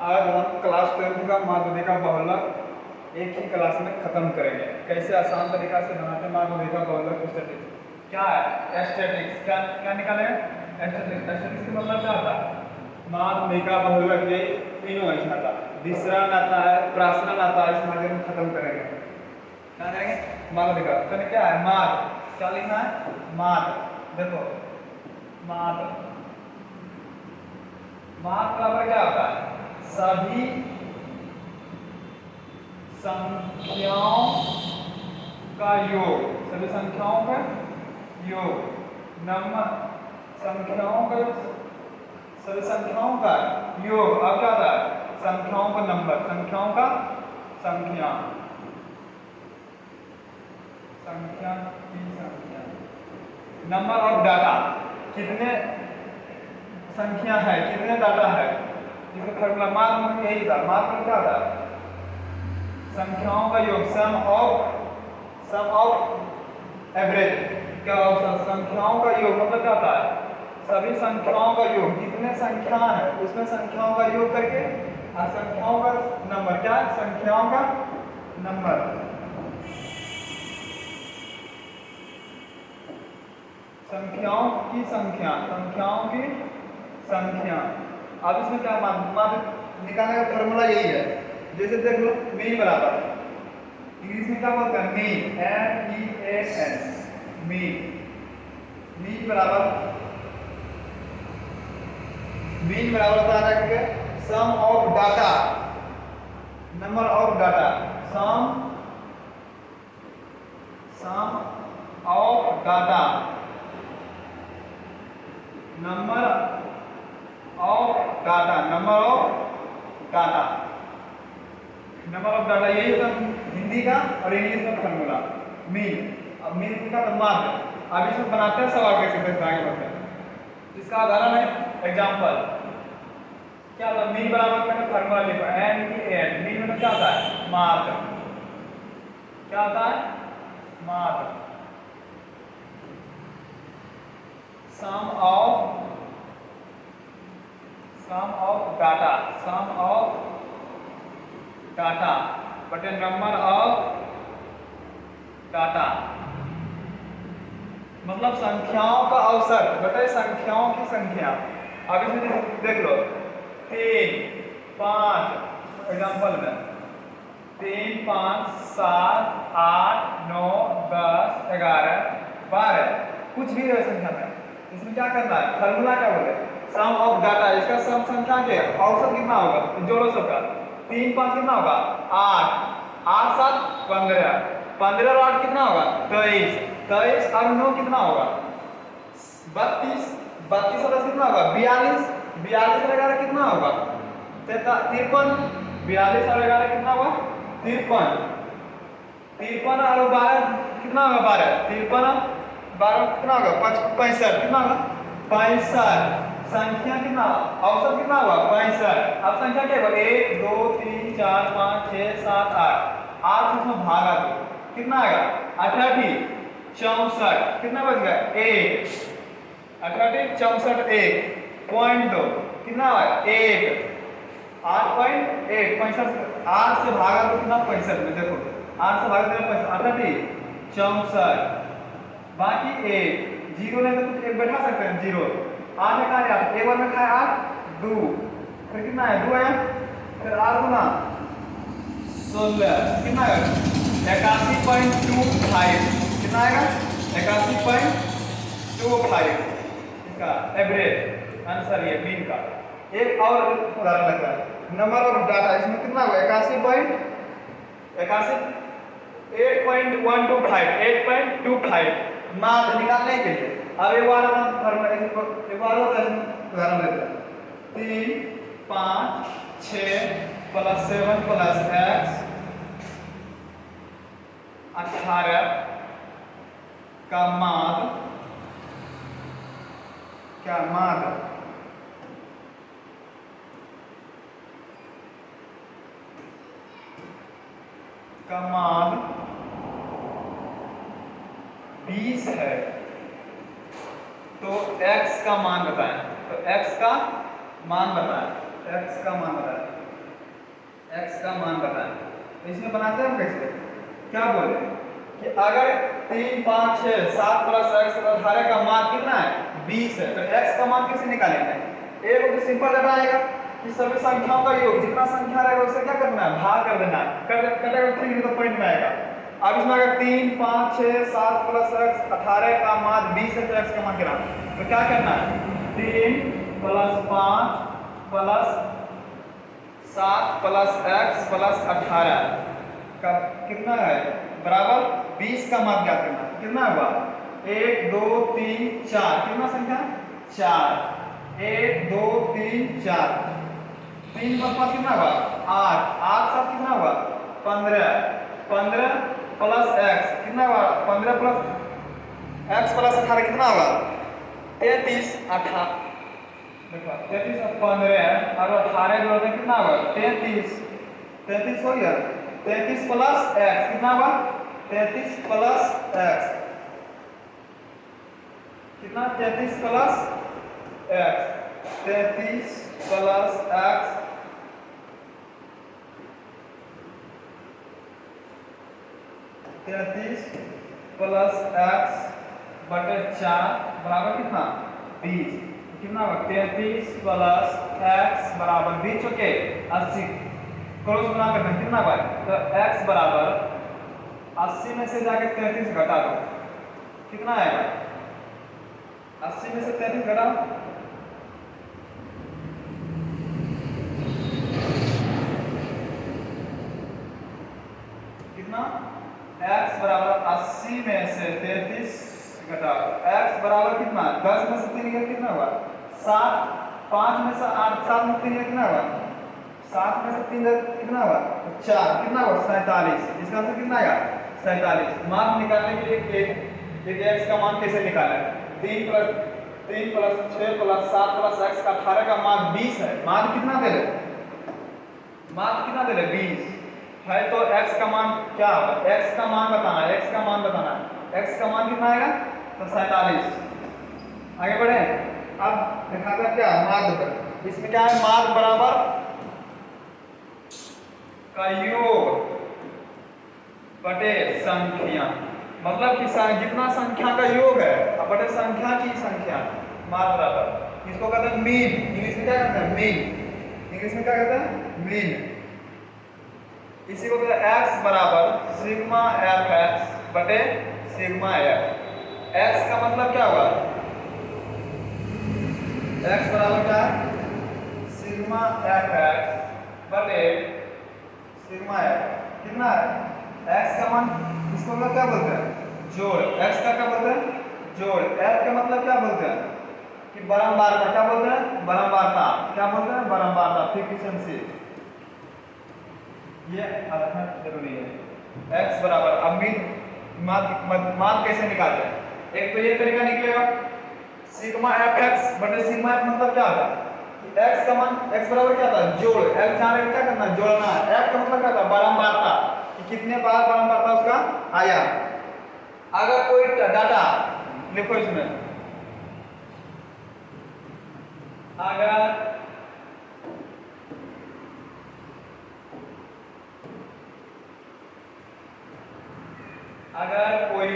आज हम क्लास 12 का माध्यमिका बहुलक एक ही क्लास में खत्म करेंगे। कैसे आसान तरीका से बनाते हैं माध्यमिका बहुलक स्टैटिस्टिक्स। क्या है स्टैटिस्टिक्स? क्या क्या निकाले? स्टैटिस्टिक्स। स्टैटिस्टिक्स का मतलब क्या होता है? माध्यमिका बहुलक ये तीनों ऐसा था। विसरण आता है, प्रासरण आता है, इस माध्यम में खत्म करेंगे। क्या करेंगे? माध्यमिका। तो क्या है माध्य? क्या लिखना है? माध्य। देखो माध्य, माध्य बराबर क्या होता है? सभी संख्याओं का योग, सभी संख्याओं का योग, नंबर संख्याओं का योग, सभी संख्याओं का योग। अब क्या होता है? संख्याओं का नंबर, संख्याओं का संख्या, संख्या की संख्या, नंबर ऑफ डाटा, कितने संख्या है, कितने डाटा है। इसका फॉर्मूला माध्य में यही था। माध्य में क्या था? संख्याओं का योग, सम ऑफ एवरेज। क्या संख्याओं का योग मतलब क्या होता है? सभी संख्याओं का योग, कितने संख्या है उसमें संख्याओं का योग करके और संख्याओं का नंबर। क्या है? संख्याओं का नंबर, संख्याओं की संख्या, संख्याओं की संख्या। अब इसमें क्या माध्य निकालने का फॉर्मूला यही है। जैसे देख लो मीन बराबर, इंग्लिश में क्या बोलते हैं? Mean, MEAN, mean. मीन बराबर, मीन बराबर होता है sum of data, number of data, sum of data, number of data, number of data, number of data. यही होता है हिंदी का और इंग्लिश में फॉर्मूला मीन। अब मीन का माध्य। अब इसमें बनाते हैं सवाल कैसे कैसे आगे बढ़ते हैं। इसका उदाहरण है एग्जांपल। क्या होता है? मीन बराबर मैंने फॉर्मूला लिखा MEAN। मीन मतलब क्या होता है? माध्य। क्या होता है? माध्य। Sum of data, sum of data बटे नंबर ऑफ डाटा, मतलब संख्याओं का औसत बटे संख्याओं की संख्या। अब इसमें देख लो 3, 5 एग्जांपल में 3, 5, 7, 8, 9, 10, 11, 12 कुछ भी है संख्या में। इसमें क्या करना है? फॉर्मूला क्या बोले? सम ऑफ डाटा। इसका सम संख्या के औसत कितना होगा? जोड़ो सबका। 3, 5 कितना होगा? 8, 8, 7, 15, 15 और 8 कितना होगा? 23, 23 और 9 कितना होगा? 32, 32 और 10 कितना होगा? 42, 42 और 11 कितना होगा? 53, 42 और 11 कितना होगा? 53, 53 और 12 कितना होगा? 12, 53, 12 कितना होगा? 65 कितना होगा? 65। संख्या कितना? औसत कितना होगा? 65। अब संख्या क्या होगा? 1, 2, 3, 4, 5, 6, 7, 8, 8 उसमें भागा दो कितना आएगा? 88, 64 कितना बच गया? 1, 88, 64, 1 पॉइंट 2 कितना आएगा? 1, 8.1 65। 8 से भागा तो कितना? 65 में देखो 8 से भागा तो 88, 64 बाकी 1 जीरो नहीं तो कुछ एक बैठा सकते हैं। 0 8 है कहा? 8 एक बार में खाए 8 2 फिर कितना है? 2 है फिर 8 गुना 16 कितना है? 81.25 कितना आएगा? 81.25 इसका एवरेज आंसर ये मीन का। एक और उदाहरण लगता है नंबर ऑफ डाटा। इसमें कितना होगा? 8.125 माध्य निकालने के लिए। अब एक बार हम उदाहरण लेते हैं 3, 5, 6 + 7 + x 18 का माध्य। क्या माध्य? का मान 20 है तो x का मान बताएं। तो x का मान बताएं, x का मान बताएं। x का मान बताएं। तो इसमें बनाते हैं हम कैसे, क्या बोले कि अगर 3 5 6 7 प्लस x 18 का मान कितना है 20 है, तो x का मान कैसे निकालेंगे। एक तो सिंपल डाटा आएगा कि सभी संख्याओं का योग जितना संख्या रहेगा उससे क्या करना है, भाग कर देना है, कटेगा 3 तो पॉइंट में आएगा। अब इसमें अगर 3 5 6 7 प्लस x 18 का मान 20 है तो x का मान कितना, तो क्या करना है 3 plus 5 plus 7 plus x plus 18 का कितना है बराबर 20 का मान क्या करना, कितना हुआ 1 2 3 4, कितना संख्या 4, 1 2 3 4, 3 प्लस 5 कितना हुआ 8, 8 7 कितना हुआ 15, 15 प्लस x कितना हुआ 15 प्लस x प्लस 18 कितना हुआ 33, 18 देखो 33 और 15 और 18 जोड़ने कितना हुआ 33, 33 हो गया 33 प्लस x कितना हुआ 33 प्लस x कितना 33 plus x 33 plus x 33 plus x बटे 4 बराबर कितना 20, कितना होगा 33 प्लस x बराबर 20 ओके 80 क्रॉस गुना करना कितना हुआ, तो x बराबर 80 में से जाके 33 घटा दो कितना आएगा 80 में से 33 घटाओ कितना x बराबर 80 में से 33 घटाओ x बराबर कितना 10 में से 3 गया कितना हुआ 7, 5 में से 8 7 में 3 कितना हुआ 7 में से 3 कितना हुआ 4, कितना हुआ 47, इसका आंसर कितना आएगा 47। मान निकालने के लिए देखिए x का मान कैसे निकाला है 3 प्लस 6 प्लस 7 प्लस x का 18 का मान 20 है, मान कितना दे रहे 20 है, तो x का मान क्या होगा x का मान बताना है, x का मान बताना है, x का मान कितना आएगा तो 47। आगे बढ़े अब दिखाते हैं क्या माध्य पर, इसमें क्या है माध्य बराबर का योग बटे संख्या, मतलब कि जितना संख्या का योग है अब बटे संख्या की संख्या माध्य बराबर, इसको कहते हैं मीन, इंग्लिश में क्या कहते हैं मीन, इंग्लिश में क्या कहते हैं मीन। इसी को कहते हैं x बराबर सिग्मा एफ एक्स बटे सिग्मा एफ, x का मतलब क्या हुआ x बराबर क्या है सिग्मा एफ एक्स बटे सिग्मा एफ, कितना है x का मान, इसको मतलब क्या बोलते हैं जोड़, x का क्या बोलते हैं जोड़, f का मतलब क्या बोलते हैं कि बारंबारता, क्या बोलते हैं बारंबारता, क्या बोलते हैं बारंबारता फ्रीक्वेंसी, ये अर्थात जरूरी है। x बराबर अब मान कैसे निकालते हैं, एक तो ये तरीका निकलेगा सिग्मा एफ एक्स बटे सिग्मा एफ, मतलब क्या होगा कि x का मान x बराबर क्या था जोड़, x जाने क्या करना जोड़ना, f का मतलब क्या था बारंबारता कि कितने बार बारंबारता उसका आया। अगर कोई डाटा लिखो इसमें, अगर कोई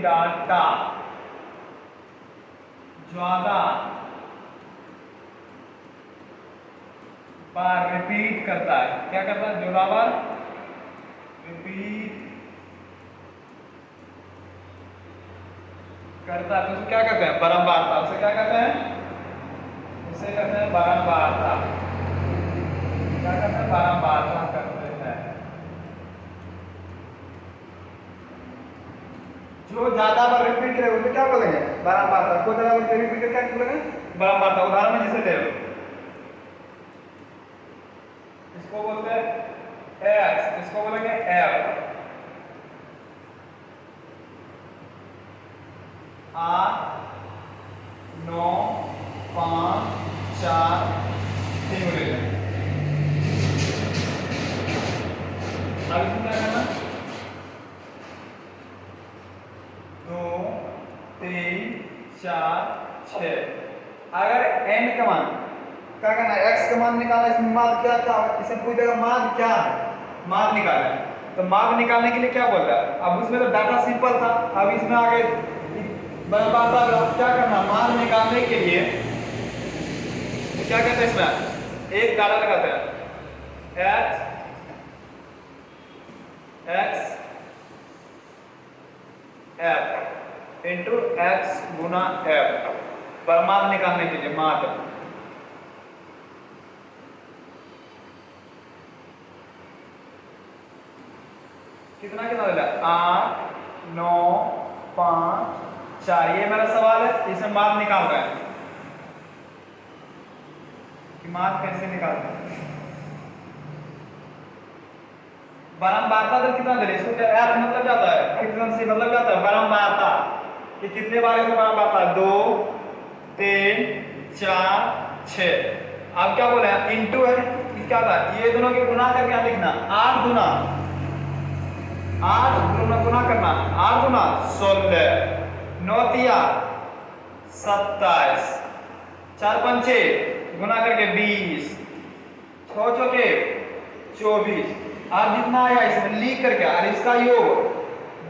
डाटा ज्यादा बार रिपीट करता है, क्या करता है ज्यादा बार रिपीट करता है तो उसे क्या कहते हैं बारंबारता, उसे क्या कहते हैं उसे कहते हैं बारंबारता, क्या कहते हैं बारंबारता करते हैं। जो ज्यादा बार रिपीट करे उसे क्या बोलेंगे बारंबारता, को ज्यादा बार रिपीट करे क्या बोलेंगे बारंबारता। उदाहरण में जैसे ले लो, इसको बोलते हैं x, इसको बोलेंगे f, 8 9 5 4 3 ले लें। अब इसमें क्या करना 2 3 4 6, अगर n का मान क्या करना है, x का मान निकालना है। इसमें माध्य क्या क्या इसे पूछेगा माध्य क्या है, माध्य निकालना है। तो माध्य निकालने के लिए क्या बोल रहा है, अब उसमें तो डाटा सिंपल था, अब इसमें आगे क्या करना, माध्य निकालने के लिए क्या कहते हैं, इसमें एक डाटा लगाते हैं x f इंटू x गुना f, परमाद निकालने के लिए माध्य। कितना कितना मिला, 8 9 5 4, ये मेरा सवाल है, इसमें माध्य निकाल रहे हैं कि माध्य कैसे निकालते हैं। बारंबारता दर कितना दे, इसको क्या f मतलब जाता है, फ्रीक्वेंसी मतलब जाता है बारंबारता कि कितने बार इसमें बारंबारता, 2 3 4 6। अब क्या बोले हैं, इनटू है, क्या था, ये दोनों के गुना करके यहाँ लिखना, 8 गुना गुना करना, 8 गुना 16, 9 तिया 27, 4 पंचे गुना करके 20, 6 चौके 24। अब जितना आया इसमें लिख करके, और इसका योग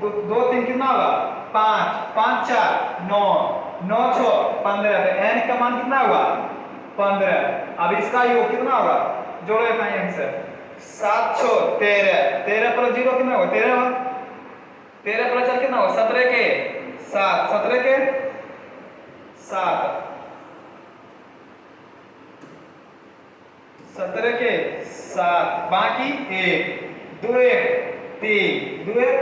2 3 कितना होगा, 5 5 4 9 9 6 15, तो n का मान कितना होगा 15। अब इसका योग कितना होगा, जोड़ो इतना यहीं से, 7 6 13, 13 प्लस 0 कितना होगा, 13 होगा, 13 प्लस 4 कितना होगा, 17 के 7, 17 के 7, 17 के 7, बाकी 1 2 1 3 2 1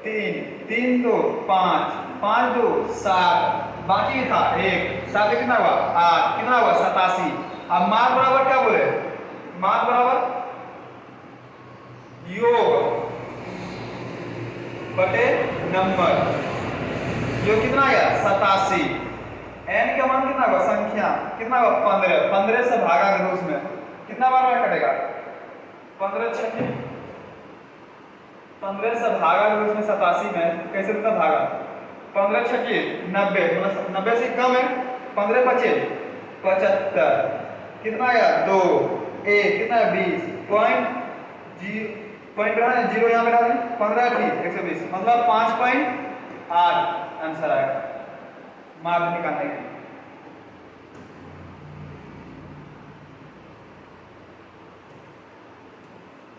3 3 2 5 5 2 7, बाकी था 1 7 कितना हुआ 8, कितना हुआ 87। अब मान बराबर क्या बोले, मान बराबर योग बटे नंबर, योग कितना आया 87। n का मान कितना होगा, संख्या कितना होगा 15, 15 से भागा करो, उसमें कितना बार में कटेगा, 15 छठे 15 से भागा करो, उसमें 87 में कैसे कितना भागा, 15 छठे 90, मतलब 90 से कम है, 15 बचे 75, कितना आया 2 1 कितना है 20, पॉइंट रहा है 0 यहाँ पे डालें, 15 ठीक 120, मतलब 5.8 आंसर आएगा माध्य निकालने के लिए।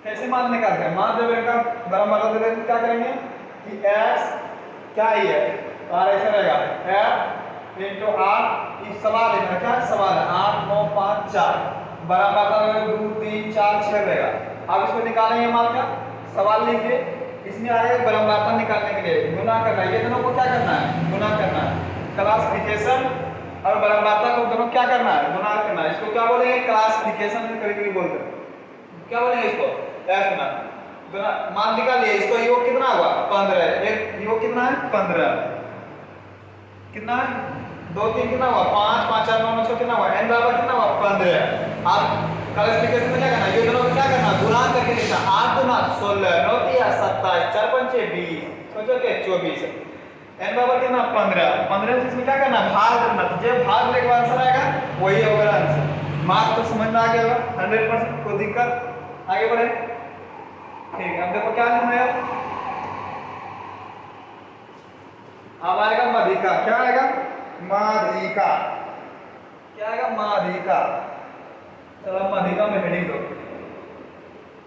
कैसे माध्य निकालते हैं, माध्य का बारंबारता दे क्या करेंगे कि x क्या ही है, और ऐसा रहेगा f इंटू r, इस सवाल है क्या सवाल है, 8 9 5 4, बारंबारता 2 3 4 6 रहेगा। अब इसको निकालेंगे, मान का सवाल लिखिए, इसमें आएगा बारंबारता निकालने के लिए गुना करना है, ये दोनों को क्या करना है, गुना करना है। क्लासिफिकेशन और बारंबारता को दोनों क्या करना है, गुना करना है। इसको क्या बोलेंगे, क्लासिफिकेशन में कभी-कभी बोलते हैं, क्या बोलेंगे इसको, ऐसा गुना। मान निकालिए, इसको योग कितना होगा 15, एक योग कितना है 15, कितना है 2 3 कितना हुआ 5 5 4 9 9 6 कितना हुआ, n बराबर कितना हुआ 15। अब क्लासिफिकेशन में क्या करना, ये दोनों को क्या करना, गुणा करके लिखना, 8 गुना 16 9 तिया 27 4 पंचे 20 सोचो के 24, n बराबर कितना 15, 15 से इसमें क्या करना, भाग करना, जो भाग लेके आंसर आएगा वही होगा आंसर। मार्क तो समझ में आ गया होगा 100%, कोई दिक्कत, आगे बढ़े। ठीक है, अब देखो क्या लिखना है, अब आएगा माध्यिका, क्या आएगा माध्यिका, क्या आएगा माध्यिका। चलो माध्यिका में हेडिंग दो।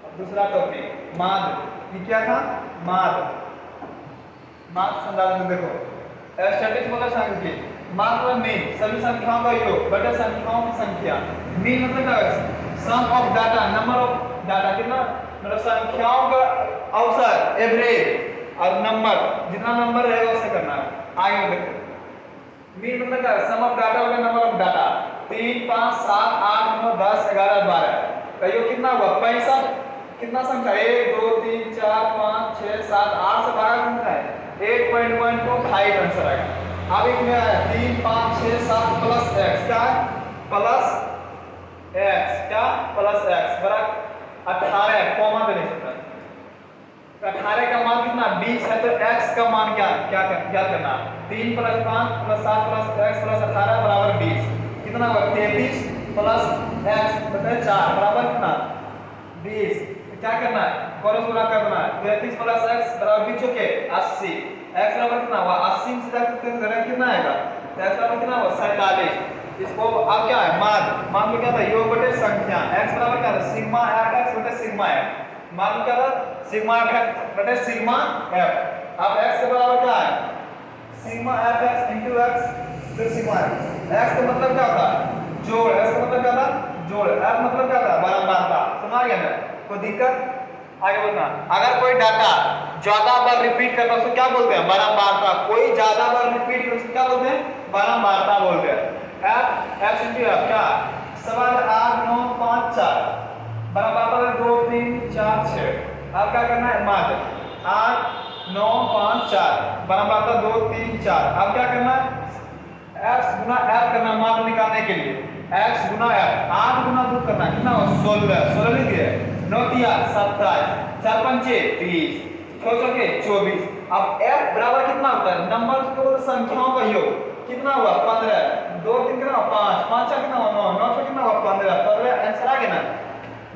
अब दूसरा टॉपिक माध्य, ये क्या था माध्य, माध्य संदर्भ में देखो, स्टैटिस्टिक्स मतलब सांख्यिकी, माध्य मतलब मीन, सभी संख्याओं का योग बटे संख्याओं की संख्या। मीन मतलब क्या है, sum of data, number of data, कितना मतलब संख्याओं का औसत एवरेज, और नंबर जितना नंबर रहेगा उससे करना है। आगे देखो, मीन मतलब क्या, सम ऑफ डाटा बटे नंबर ऑफ डाटा, 3 5 7 8 9 10 11 12 का योग कितना हुआ 65, कितना संख्या 1 2 3 4 5 6 7 8 से 12 कितना है 8.125 आंसर आएगा। अब इसमें आया 3 5 6 7 प्लस x, क्या है प्लस x, क्या प्लस x बराबर 18, कॉमा पे नहीं सकता, 18 का मान कितना 20 है, तो x का मान क्या क्या करना, 3 plus 5 plus 7 plus x plus 18 बराबर 20, कितना हुआ 33 प्लस x बटे 4 बराबर कितना 20। क्या करना है क्रॉस गुणा करना है 33 प्लस x बराबर 20 के 80। x बराबर कितना हुआ 80 में से जाकर कितना आएगा तो x बराबर कितना हुआ 47। इसको अब क्या है मान लो क्या था योग बटे संख्या x बराबर क्या था सिग्मा f बटे सिग्मा f। मान लो क्या था सिग्मा f बटे सिग्मा f। अब x के बराबर क्या है सिग्मा fx into x फिर सिग्मा x का मतलब क्या होता है जोड़ x का मतलब क्या था जोड़ f मतलब क्या था बारंबारता। समझ गया ना कोई दिक्कत आगे बढ़ना। अगर कोई डाटा ज्यादा बार रिपीट करता है उसको क्या बोलते हैं बारंबारता। कोई ज्यादा बार रिपीट करता है उसको क्या बोलते हैं बारंबारता बोलते हैं। f into f क्या सवाल 8 9 5 4 बारंबारता 2 3 4 6। अब क्या करना है माध्य 8 9 5 4 बारंबारता 2 3 4। अब क्या करना है x गुना f करना मान निकालने के लिए x गुना f 8 गुना 2 करना कितना 16 लिख दिए 9 3 27 4 5 20 6 चौके 24। अब f बराबर कितना होता है नंबर को संख्याओं का योग कितना हुआ 15 2 3 कितना 5 5 4 कितना 9 9 6 कितना 15 आंसर आ गया ना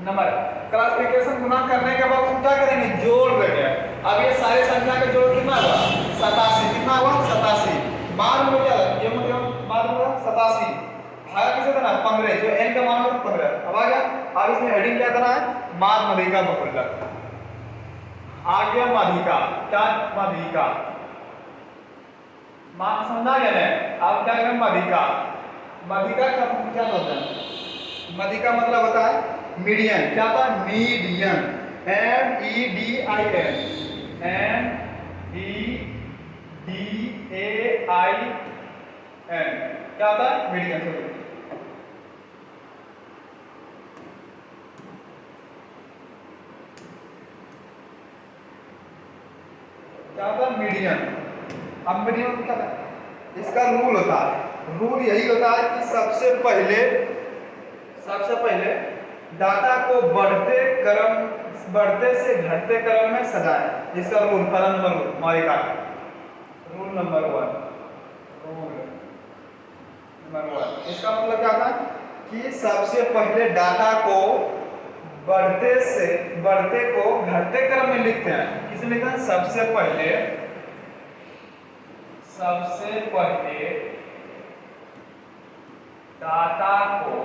नंबर। क्लासिफिकेशन गुना करने के बाद हम क्या करेंगे जोड़ देंगे। अब ये सारे संख्या का जोड़ कितना हुआ 87 कितना हुआ 87 मान लो क्या ये मतलब मान लो 87 भाग किसे देना 15 जो n का मान होगा 15। अब आ गया अब इसमें हेडिंग क्या करना है मान माध्यिका बहुलक। आ गया माध्यिका क्या माध्यिका मान समझा गया ना। अब क्या करें माध्यिका माध्यिका का क्या होता है माध्यिका मतलब होता है मीडियन। क्या था मीडियन MEDIAN क्या होता है मीडियन। क्या होता है मीडियन। अब मीडियन क्या है इसका रूल होता है रूल यही होता है कि सबसे पहले डाटा को बढ़ते से घटते क्रम में सजाएं। इसका रूल पहला नंबर रूल माध्यिका रूल नंबर 1 इसका मतलब क्या था कि सबसे पहले डाटा को बढ़ते को घटते क्रम में लिखते हैं। किसे लिखते हैं सबसे पहले डाटा को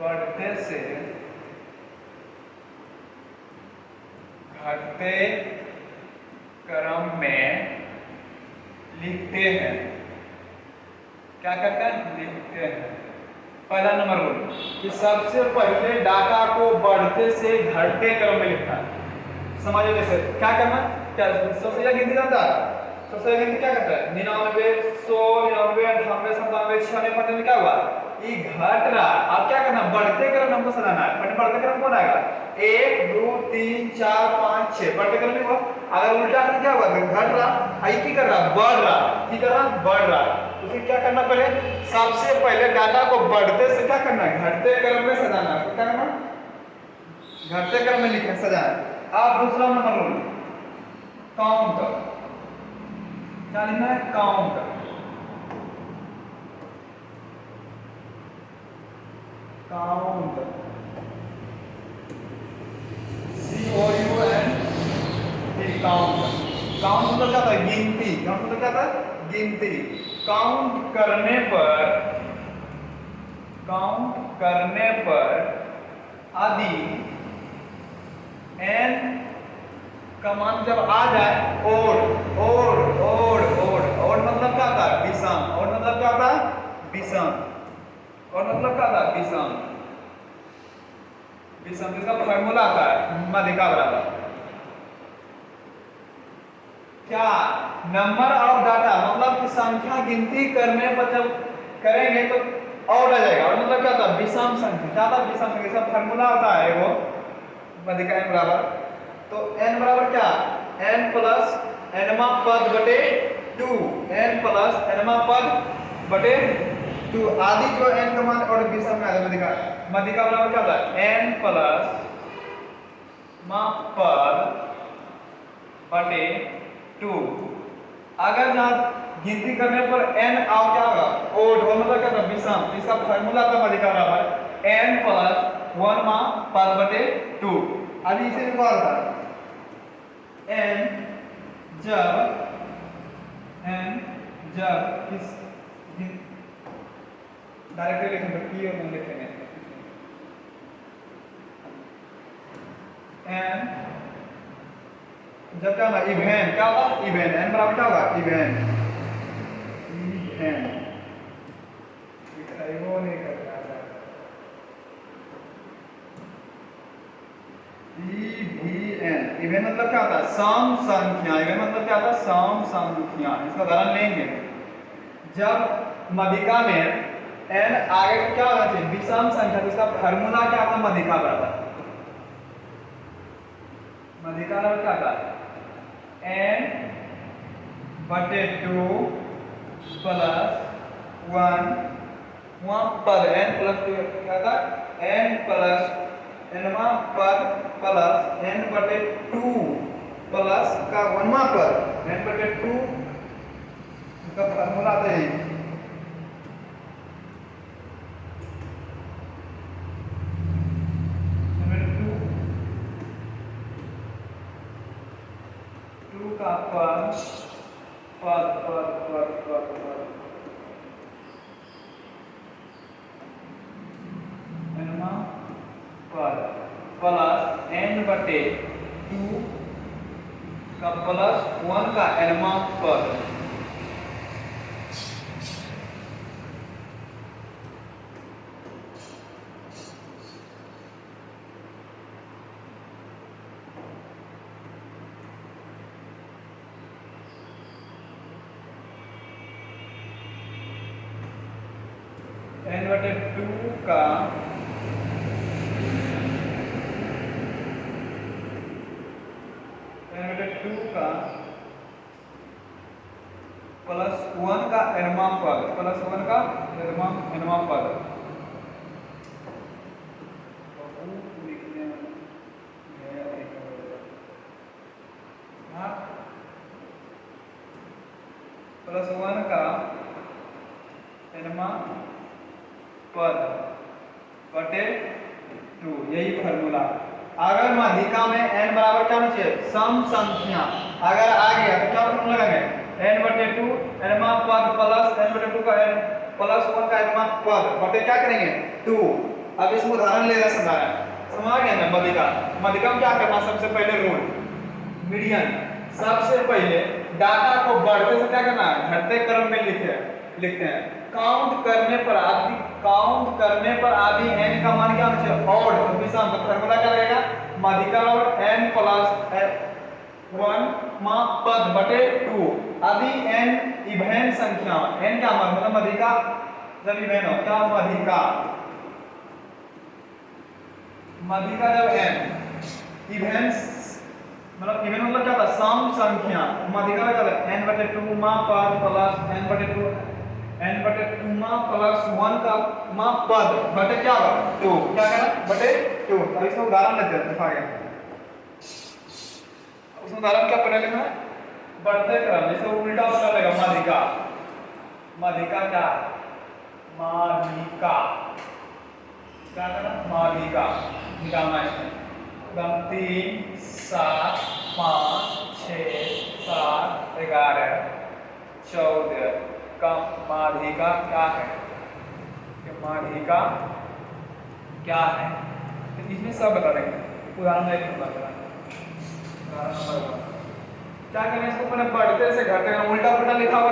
बढ़ते से घटते क्रम में लिखते हैं। क्या करते हैं लिखते हैं। पहला नंबर रूल कि सबसे पहले डाटा को बढ़ते से घटते क्रम में लिखना है। समझो जैसे क्या करना क्या सबसे ज्यादा गिनती जानता है सबसे ज्यादा गिनती क्या करता है 99 100 99 98 97 96 95 क्या हुआ ये घट रहा। अब क्या करना बढ़ते क्रम हमको सजाना है। बढ़ते क्रम कौन आएगा 1 2 3 4 5 6 बढ़ते क्रम में हुआ। अगर उल्टा क्रम क्या हुआ घट रहा आई की कर रहा बढ़ रहा की कर रहा बढ़ रहा। तो फिर क्या करना पहले सबसे पहले डाटा को बढ़ते से क्या करना है घटते क्रम में सजाना है। तो क्या करना घटते क्रम में लिखना सजाना। अब दूसरा नंबर रूल काउंट क्या लिखना है काउंट काउंट COUNT काउंट मतलब क्या था गिनती। काउंट मतलब क्या था गिनती। काउंट करने पर आदि n का मान जब आ जाए ओड मतलब क्या था विषम। ओड मतलब क्या था विषम। और मतलब क्या था विषम इसका फॉर्मूला आता है माध्यिका बराबर क्या नंबर ऑफ डाटा मतलब कि संख्या गिनती करने पर जब करेंगे तो और आ जाएगा। और मतलब क्या था विषम संख्या। क्या था विषम संख्या। इसका फॉर्मूला होता है वो माध्यिका n बराबर तो n बराबर क्या n प्लस nवा पद बटे 2 n प्लस nवा पद बटे 2 आदि जो n का मान और विषम में आ माध्यिका बराबर क्या होता है n प्लस मा पद बटे 2 अगर जहाँ गिनती करने पर n आओ क्या होगा ओड और मतलब क्या होगा विषम। इसका फार्मूला का माध्यिका बराबर n प्लस 1 मा पद बटे 2। अभी इसे भी बात कर n जब किस डायरेक्टली लिखेंगे p और n लिखेंगे n जब क्या होगा इवेन क्या होगा इवेन n बराबर क्या होगा इवेन इवेन वो नहीं करता इवेन मतलब क्या होता है सम संख्या। इवेन मतलब क्या होता है सम संख्या। इसका उदाहरण लेंगे जब माध्यिका में n आगे क्या होना चाहिए विषम संख्या तो इसका फार्मूला क्या होता है माध्यिका बराबर माध्यिका बराबर क्या होता है n बटे 2 प्लस 1 वहाँ पर n प्लस 2 क्या था n प्लस nवा पद प्लस n बटे 2 प्लस का 1वां पद n बटे 2 इसका फार्मूला आता है का पद पद पद पद पद पद nवा पद प्लस n बटे 2 का प्लस 1 का nवा पद n बटे 2 का n बटे 2 का प्लस 1 का nवां पद प्लस 1 का nवां पद प्लस 1 का nवां पद बटे 2 यही फार्मूला। अगर माध्यिका में n बराबर क्या होना चाहिए सम संख्या अगर आ गया तो क्या फार्मूला लगाएंगे n बटे 2 nवां पद प्लस n बटे 2 का n प्लस 1 का nवां पद बटे क्या करेंगे 2। अब इसमें उदाहरण ले रहा समझा गया ना माध्यिका में क्या करना सबसे पहले रूल मीडियन सबसे पहले डाटा को बढ़ते से क्या करना है घटते क्रम में लिखते हैं काउंट करने पर आदि n का मान क्या होना चाहिए ऑड और विषम तो फार्मूला क्या लगेगा माध्यिका और n प्लस 1 मा पद बटे 2 आदि n इवेन संख्या n क्या मतलब माध्यिका जब इवेन हो क्या माध्यिका जब n इवेन मतलब इवेन मतलब क्या था सम संख्या माध्यिका क्या था n बटे 2 मा पद प्लस n बटे 2 मा प्लस 1 का मा पद बटे क्या होगा 2 क्या करना बटे 2। अब इसमें उदाहरण लेते हैं दिखा गया उसमें उदाहरण क्या पढ़ने लिखना बढ़ते क्रम जैसे उल्टा पता लगेगा माध्यिका क्या माध्यिका क्या करना माध्यिका निकालना इसमें 3 7 5 6 7 11 14 का माध्यिका क्या है माध्यिका क्या है तो इसमें सब बता देंगे। उदाहरण एक नंबर उदाहरण नंबर 1 क्या करें इसको बढ़ते से घटते उल्टा पुल्टा लिखा हुआ